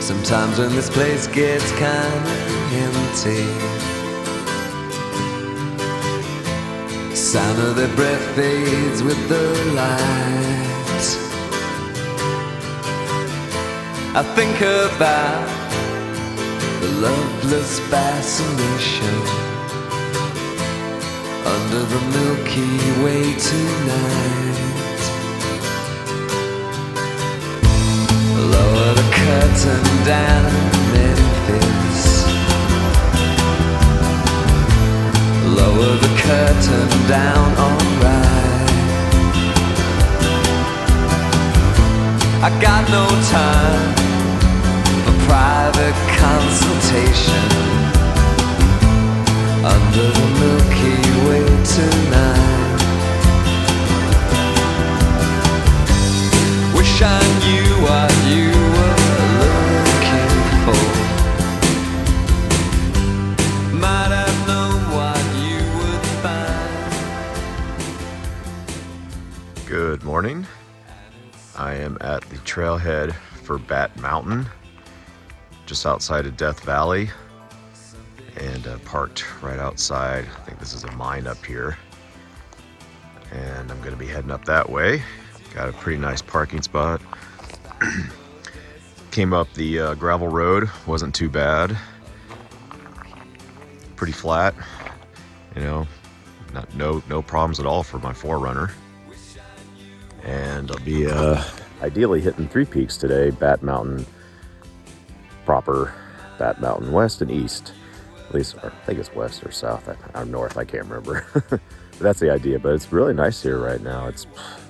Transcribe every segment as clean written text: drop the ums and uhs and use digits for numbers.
Sometimes when this place gets kinda empty, sound of their breath fades with the light. I think about the loveless fascination under the Milky Way tonight. Lower the curtain down, Memphis. Lower the curtain down, alright. I got no time for private consultation under the Milky Way tonight. Wish I knew what you were looking for. Might have known what you would find. Good morning. I am at the trailhead for Bat Mountain, just outside of Death Valley, and parked right outside. I think this is a mine up here, and I'm going to be heading up that way. Got a pretty nice parking spot. Came up the gravel road, wasn't too bad. Pretty flat, you know, no problems at all for my 4Runner. And I'll be ideally hitting 3 peaks today: Bat Mountain proper, Bat Mountain West and East. At least, I think it's west or south or north, I can't remember. But that's the idea. But it's really nice here right now. It's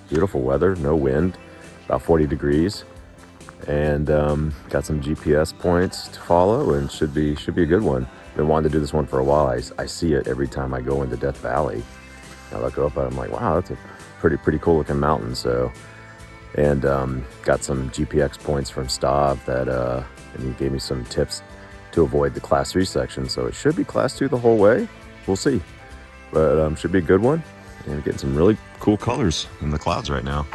beautiful weather, no wind, about 40 degrees, and got some GPS points to follow, and should be a good one. Been wanting to do this one for a while. I see it every time I go into Death Valley. I look up and I'm like, wow, that's a pretty cool looking mountain. So, and got some GPX points from Stav that and he gave me some tips to avoid the class 3 section, so it should be class 2 the whole way. We'll see, but should be a good one, and getting some really cool colors in the clouds right now.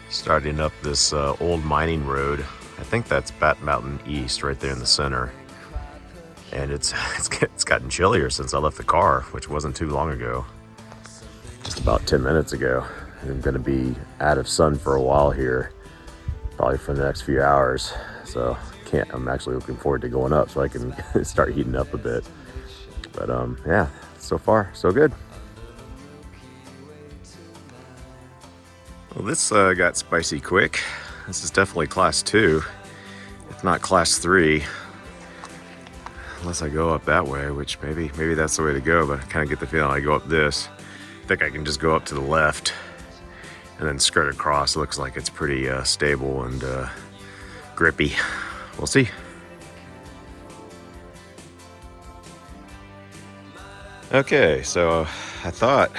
Starting up this old mining road. I think that's Bat Mountain East right there in the center, and it's gotten chillier since I left the car, which wasn't too long ago, just about 10 minutes ago. I'm going to be out of sun for a while here, probably for the next few hours. So I'm actually looking forward to going up so I can start heating up a bit. But yeah, so far so good. Well, this got spicy quick. This is definitely class 2, if not class 3, unless I go up that way, which maybe that's the way to go. But I kind of get the feeling I go up this. I think I can just go up to the left and then skirt across. It looks like it's pretty stable and grippy. We'll see. Okay, so I thought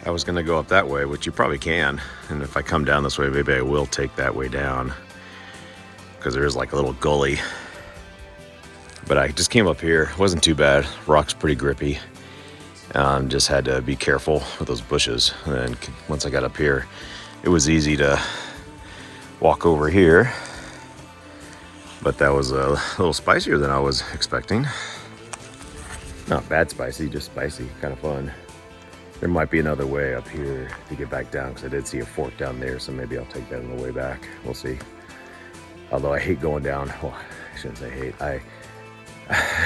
I was gonna go up that way, which you probably can. And if I come down this way, maybe I will take that way down, because there is like a little gully. But I just came up here, it wasn't too bad. Rock's pretty grippy. Just had to be careful with those bushes. And once I got up here, it was easy to walk over here. But that was a little spicier than I was expecting. Not bad spicy, just spicy, kind of fun. There might be another way up here to get back down, because I did see a fork down there, so maybe I'll take that on the way back. We'll see. Although I hate going down, well, I shouldn't say hate.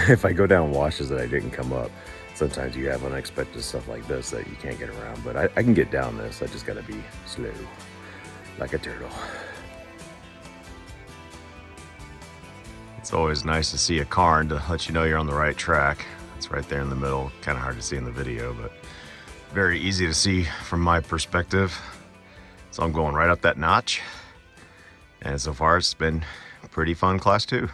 If I go down washes that I didn't come up, sometimes you have unexpected stuff like this that you can't get around. But I can get down this. I just got to be slow, like a turtle. It's always nice to see a cairn to let you know you're on the right track. It's right there in the middle. Kind of hard to see in the video, but very easy to see from my perspective. So I'm going right up that notch. And so far it's been pretty fun class 2.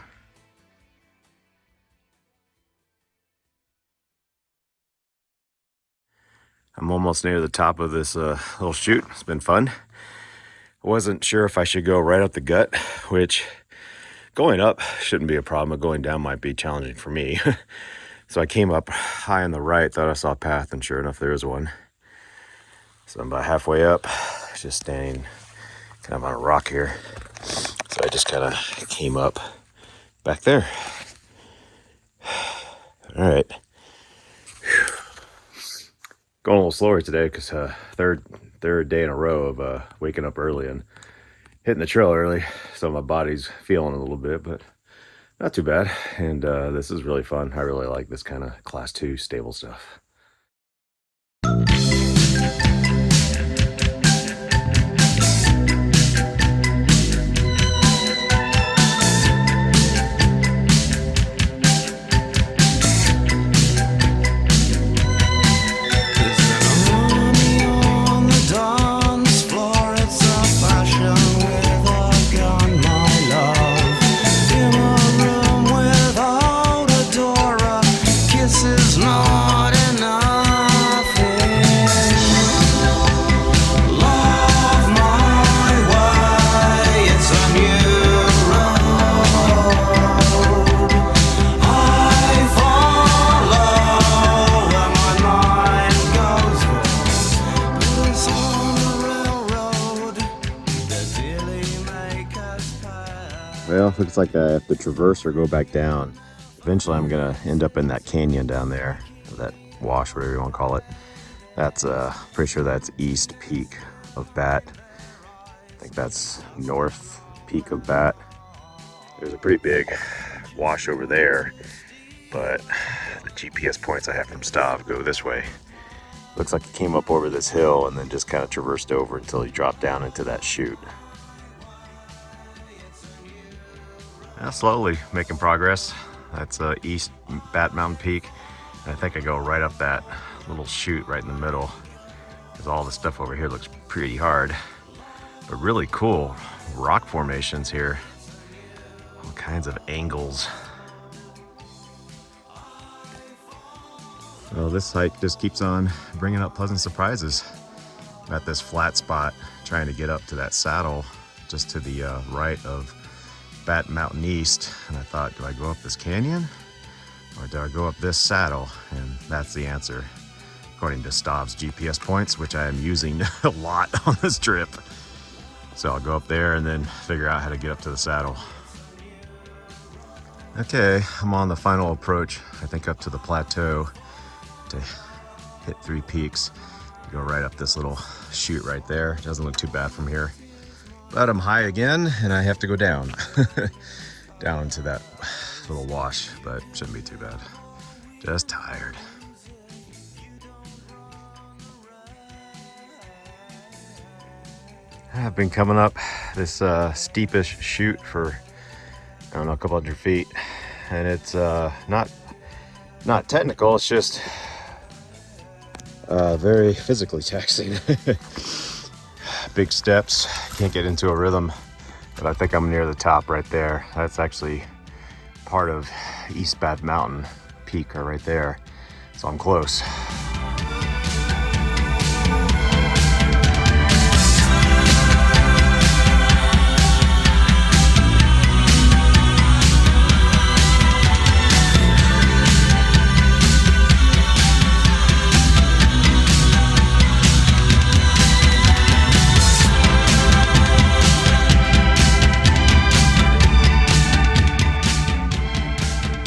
I'm almost near the top of this little chute. It's been fun. I wasn't sure if I should go right up the gut, which going up shouldn't be a problem, but going down might be challenging for me. So I came up high on the right, thought I saw a path, and sure enough, there is one. So I'm about halfway up. just standing kind of on a rock here. So I just kind of came up back there. All right. Going a little slower today because third day in a row of waking up early and hitting the trail early. So my body's feeling a little bit, but not too bad. And this is really fun. I really like this kind of class 2 stable stuff. Well, looks like I have to traverse or go back down. Eventually I'm gonna end up in that canyon down there, or that wash, whatever you want to call it. That's pretty sure that's East Peak of Bat. I think that's North Peak of Bat. There's a pretty big wash over there, but the GPS points I have from Stav go this way. Looks like he came up over this hill and then just kind of traversed over until he dropped down into that chute. Slowly making progress. That's East Bat Mountain Peak. And I think I go right up that little chute right in the middle, because all the stuff over here looks pretty hard, but really cool rock formations here. All kinds of angles. Well, this hike just keeps on bringing up pleasant surprises. I'm at this flat spot trying to get up to that saddle just to the right of Bat Mountain East, and I thought, do I go up this canyon or do I go up this saddle? And that's the answer, according to Stav's GPS points, which I am using a lot on this trip. So I'll go up there and then figure out how to get up to the saddle. Okay, I'm on the final approach, I think up to the plateau to hit 3 peaks. Go right up this little chute right there. Doesn't look too bad from here. But I'm high again and I have to go down. Down into that little wash, but shouldn't be too bad. Just tired. I've been coming up this steepish chute for, I don't know, a couple hundred feet. And it's not technical, it's just very physically taxing. Big steps, can't get into a rhythm, but I think I'm near the top right there. That's actually part of East Bat Mountain Peak right there, so I'm close.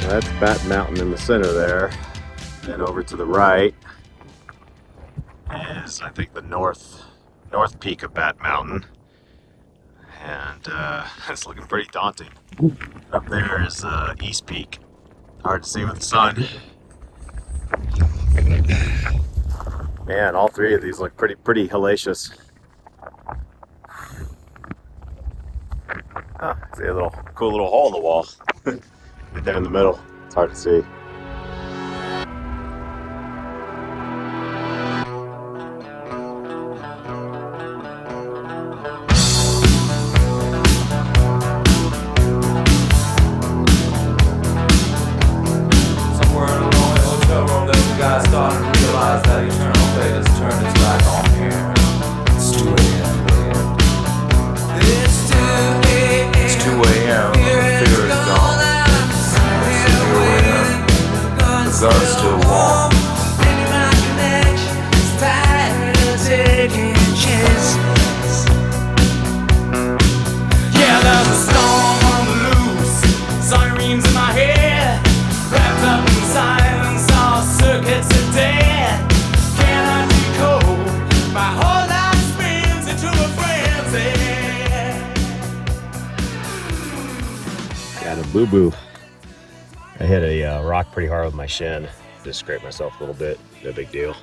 That's Bat Mountain in the center there. And over to the right is, I think, the north peak of Bat Mountain. And it's looking pretty daunting. Up there is East Peak. Hard to see with the sun. Man, all 3 of these look pretty hellacious. Oh, see a little cool little hole in the wall. Right there in the middle. It's hard to see. Somewhere in a lonely hotel room, the guy started to realize that eternal fate has turned its back on him. It's 2 a.m. It's 2 a.m. Fear is gone. Let's see where we're at. boo-boo. I hit a rock pretty hard with my shin. Just scraped myself a little bit, no big deal.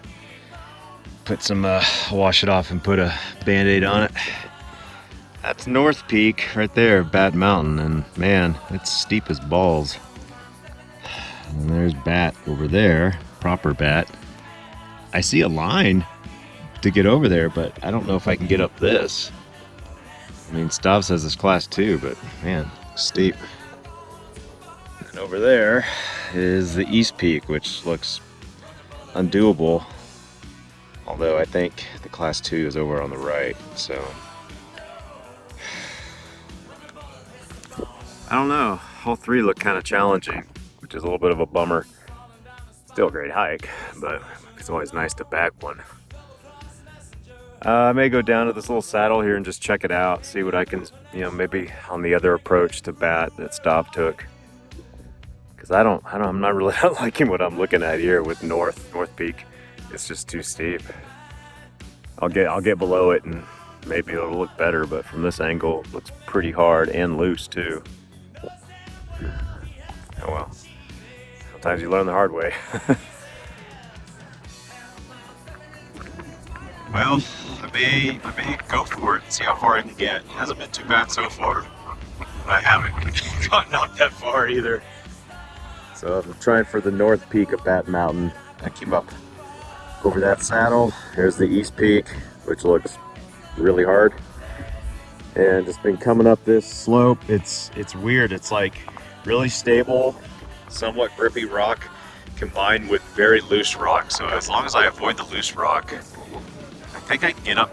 Put some, wash it off and put a Band-Aid on it. That's North Peak right there, Bat Mountain, and man, it's steep as balls. And there's Bat over there, proper Bat. I see a line to get over there, but I don't know if I can get up this. I mean, Stav says it's class 2, but man, steep. And over there is the East Peak, which looks undoable. Although I think the class 2 is over on the right, so. I don't know, all 3 look kind of challenging, which is a little bit of a bummer. Still a great hike, but it's always nice to back one. I may go down to this little saddle here and just check it out, see what I can, maybe on the other approach to Bat that Stav took. Because I'm not really liking what I'm looking at here with North Peak. It's just too steep. I'll get below it and maybe it'll look better, but from this angle, it looks pretty hard and loose too. Oh well. Sometimes you learn the hard way. Well, I may go for it and see how far I can get. It hasn't been too bad so far. I haven't gotten out that far either. So I'm trying for the North Peak of Bat Mountain. I came up over that saddle. There's the East Peak, which looks really hard. And just been coming up this slope. It's weird. It's like really stable, somewhat grippy rock combined with very loose rock. So as long as I avoid the loose rock, I think I can get up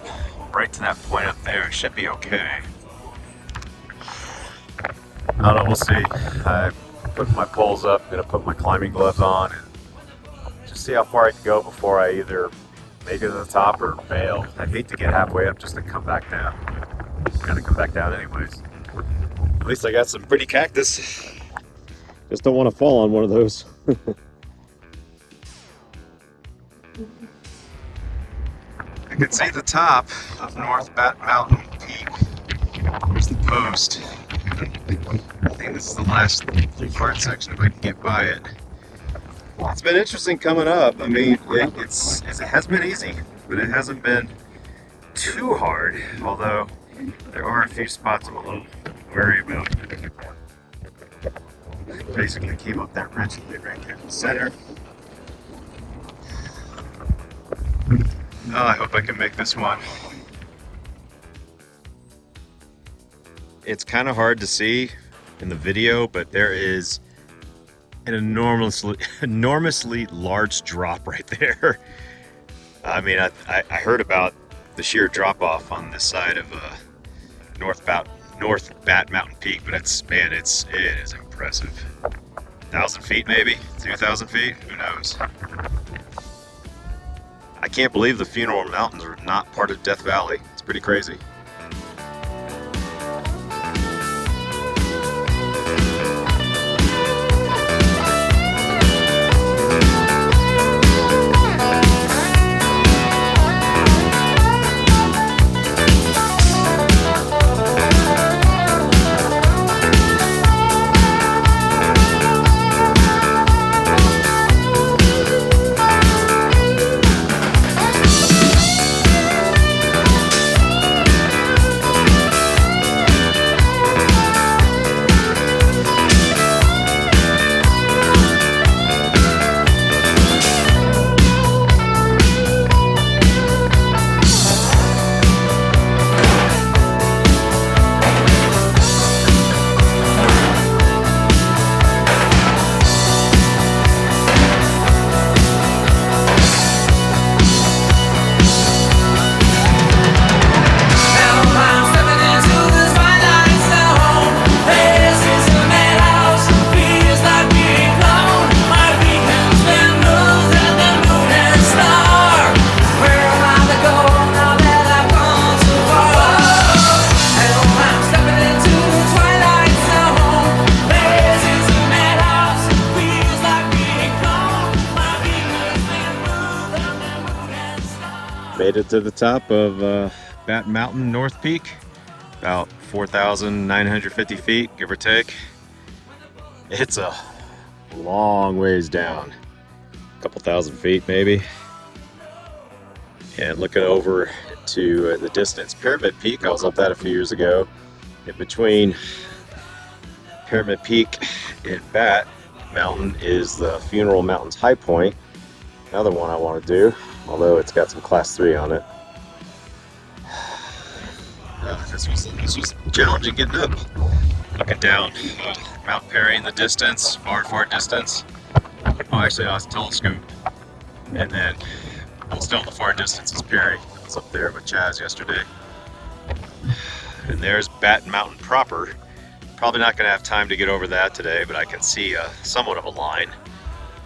right to that point up there. It should be okay. I don't know, we'll see. I put my poles up, I'm gonna put my climbing gloves on and just see how far I can go before I either make it to the top or bail. I'd hate to get halfway up just to come back down. I'm gonna come back down anyways. At least I got some pretty cactus. Just don't want to fall on one of those. I can see the top of North Bat Mountain Peak. There's the post. I think this is the last part section if I can get by it. It's been interesting coming up. I mean, it has been easy, but it hasn't been too hard. Although there are a few spots I'm a little wary about. Basically came up that ridge right there in the center. Oh, I hope I can make this one. It's kind of hard to see in the video, but there is an enormously large drop right there. I mean, I heard about the sheer drop off on this side of North Bat Mountain Peak, but it is impressive. 1,000 feet maybe, 2,000 feet, who knows? I can't believe the Funeral Mountains are not part of Death Valley. It's pretty crazy. Made it to the top of Bat Mountain North Peak, about 4,950 feet, give or take. It's a long ways down, a couple thousand feet maybe. And looking over to the distance, Pyramid Peak, I was up that a few years ago. In between Pyramid Peak and Bat Mountain is the Funeral Mountains High Point. Another one I want to do, although it's got some Class 3 on it. This was challenging getting up. Looking down Mount Perry in the distance, far distance. Oh, actually, I was telescope. And then, still in the far distance is Perry. I was up there with Chaz yesterday. And there's Bat Mountain proper. Probably not going to have time to get over that today, but I can see somewhat of a line.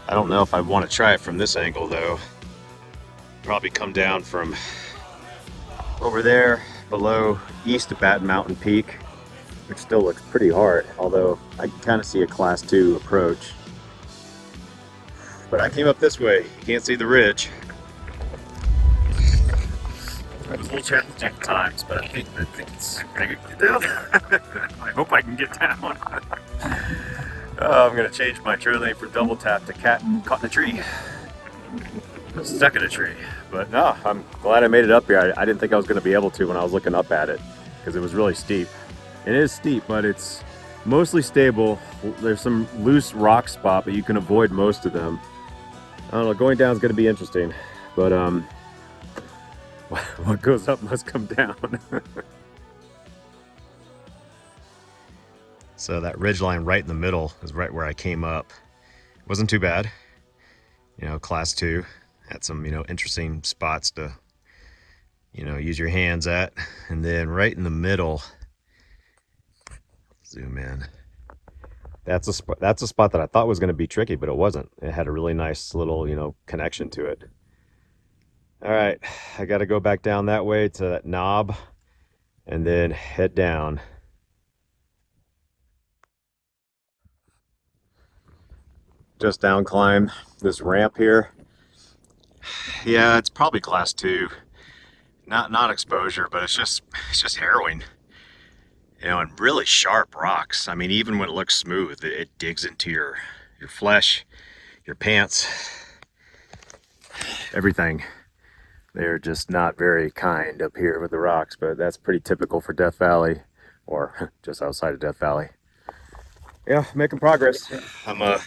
I don't know if I want to try it from this angle though. Probably come down from over there below east of Bat Mountain Peak, which still looks pretty hard, although I can kind of see a Class 2 approach. But I came up this way. You can't see the ridge. It was a little challenging at times, but I think it's pretty good to do. I hope I can get down. I'm gonna change my trail name for Double Tap to Cat Caught in a Tree. Stuck in a tree. But no, I'm glad I made it up here. I didn't think I was gonna be able to when I was looking up at it, because it was really steep. It is steep, but it's mostly stable. There's some loose rock spot, but you can avoid most of them. I don't know, going down is gonna be interesting, but what goes up must come down. So that ridge line right in the middle is right where I came up. Wasn't too bad. You know, Class 2. Had some, interesting spots to, use your hands at. And then right in the middle, zoom in. That's a spot that I thought was going to be tricky, but it wasn't. It had a really nice little, connection to it. All right, I got to go back down that way to that knob and then head down. Just down climb this ramp here. Yeah, it's probably Class 2. Not exposure, but it's just harrowing. And really sharp rocks. I mean, even when it looks smooth, it digs into your flesh, your pants, everything. They're just not very kind up here with the rocks, but that's pretty typical for Death Valley, or just outside of Death Valley. Yeah, making progress. I'm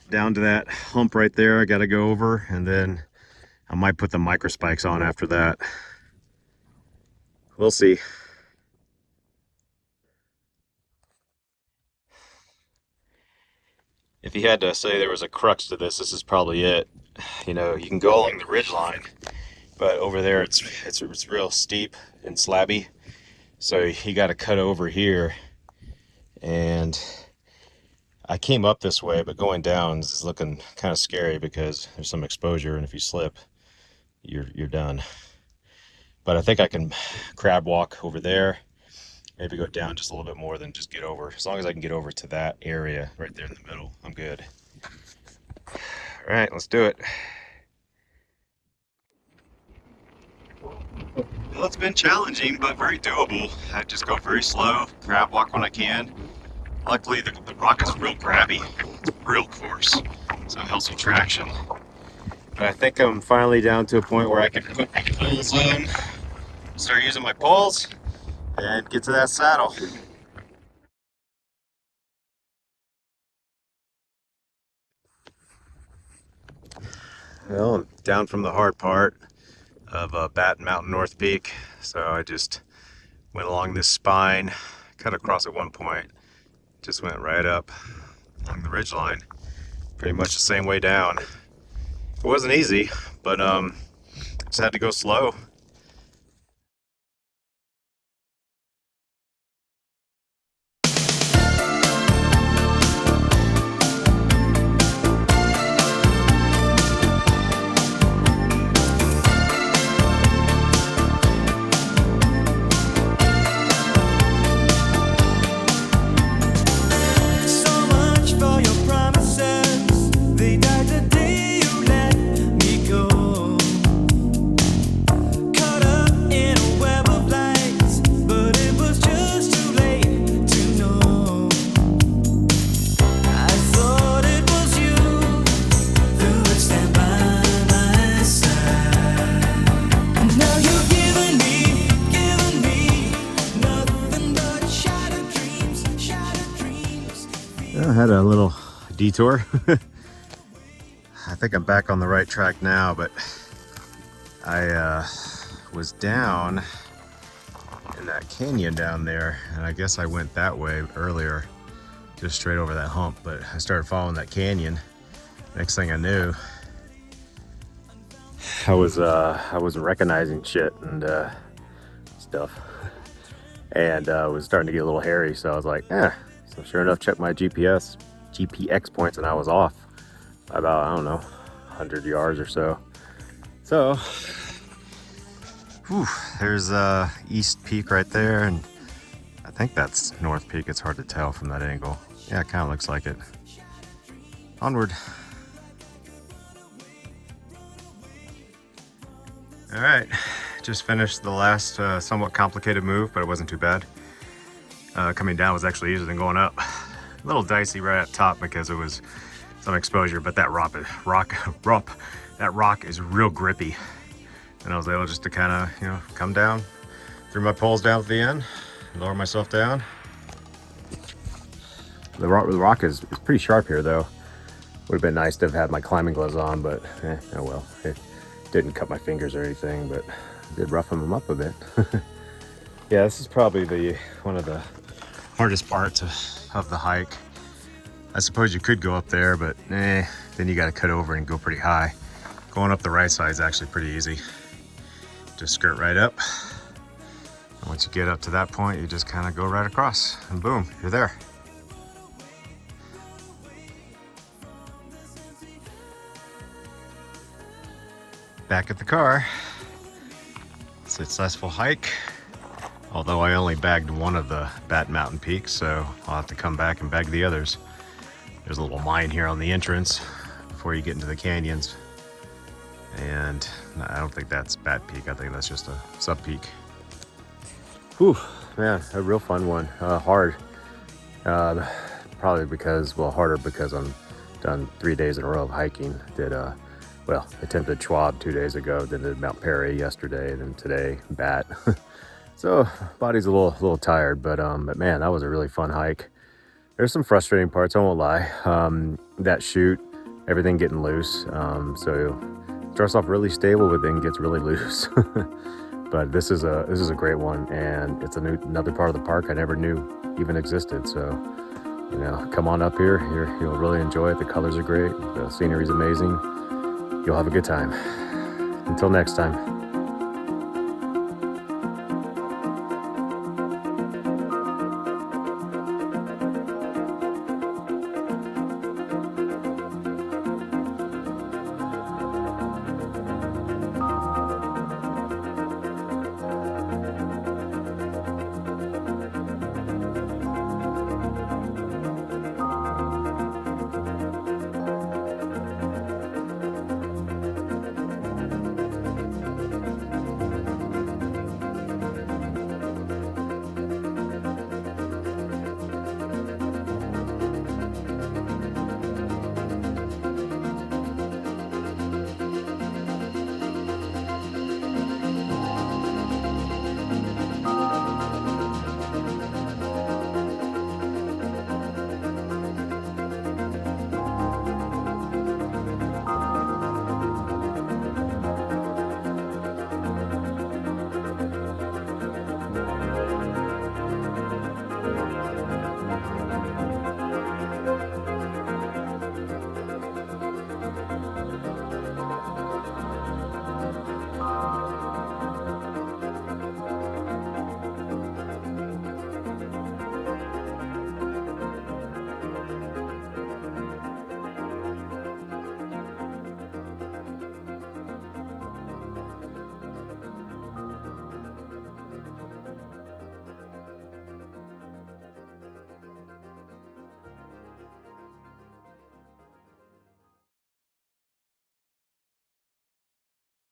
down to that hump right there. I got to go over, and then I might put the micro spikes on after that. We'll see. If you had to say there was a crux to this, this is probably it. You can go along the ridge line, but over there it's real steep and slabby. So you got to cut over here. And I came up this way, but going down is looking kind of scary because there's some exposure, and if you slip, you're done. But I think I can crab walk over there, maybe go down just a little bit more than just get over. As long as I can get over to that area right there in the middle, I'm good. All right, let's do it. Well, it's been challenging, but very doable. I just go very slow, crab walk when I can. Luckily, the rock is real grabby. It's real coarse, so it helps with traction. But I think I'm finally down to a point where I can put my poles on, start using my poles, and get to that saddle. Well, I'm down from the hard part of Bat Mountain North Peak, so I just went along this spine, cut across at one point, just went right up along the ridge line, pretty much the same way down. It wasn't easy, but just had to go slow. had a little detour. I think I'm back on the right track now, but I was down in that canyon down there, and I guess I went that way earlier, just straight over that hump, but I started following that canyon. Next thing I knew, I was recognizing shit and stuff, and was starting to get a little hairy, so I was like, so sure enough, checked my GPX points, and I was off by about, I don't know, 100 yards or so. So whew, there's East Peak right there, and I think that's North Peak. It's hard to tell from that angle. Yeah, it kind of looks like it. Onward. All right, just finished the last somewhat complicated move, but it wasn't too bad. Coming down was actually easier than going up. A little dicey right at top because it was some exposure, but that rock is real grippy. And I was able just to kind of, you know, come down, threw my poles down at the end, lower myself down. The rock is pretty sharp here though. Would have been nice to have had my climbing gloves on, but oh well. It didn't cut my fingers or anything, but did roughen them up a bit. Yeah, this is probably one of the hardest parts of the hike. I suppose you could go up there, but then you got to cut over and go pretty high. Going up the right side is actually pretty easy. Just skirt right up. And once you get up to that point, you just kind of go right across, and boom, you're there. Back at the car. Successful hike. Although I only bagged one of the Bat Mountain peaks, so I'll have to come back and bag the others. There's a little mine here on the entrance before you get into the canyons. And I don't think that's Bat Peak. I think that's just a sub peak. Whew, man, a real fun one. Hard. Probably because, well, harder because I'm done 3 days in a row of hiking. Attempted Schwab 2 days ago, then did Mount Perry yesterday, and then today Bat. So body's a little tired, but man, that was a really fun hike. There's some frustrating parts, I won't lie. That chute, everything getting loose. So it starts off really stable, but then gets really loose. But this is a great one, and it's another part of the park I never knew even existed. So, you know, come on up here. You'll really enjoy it. The colors are great. The scenery is amazing. You'll have a good time. Until next time.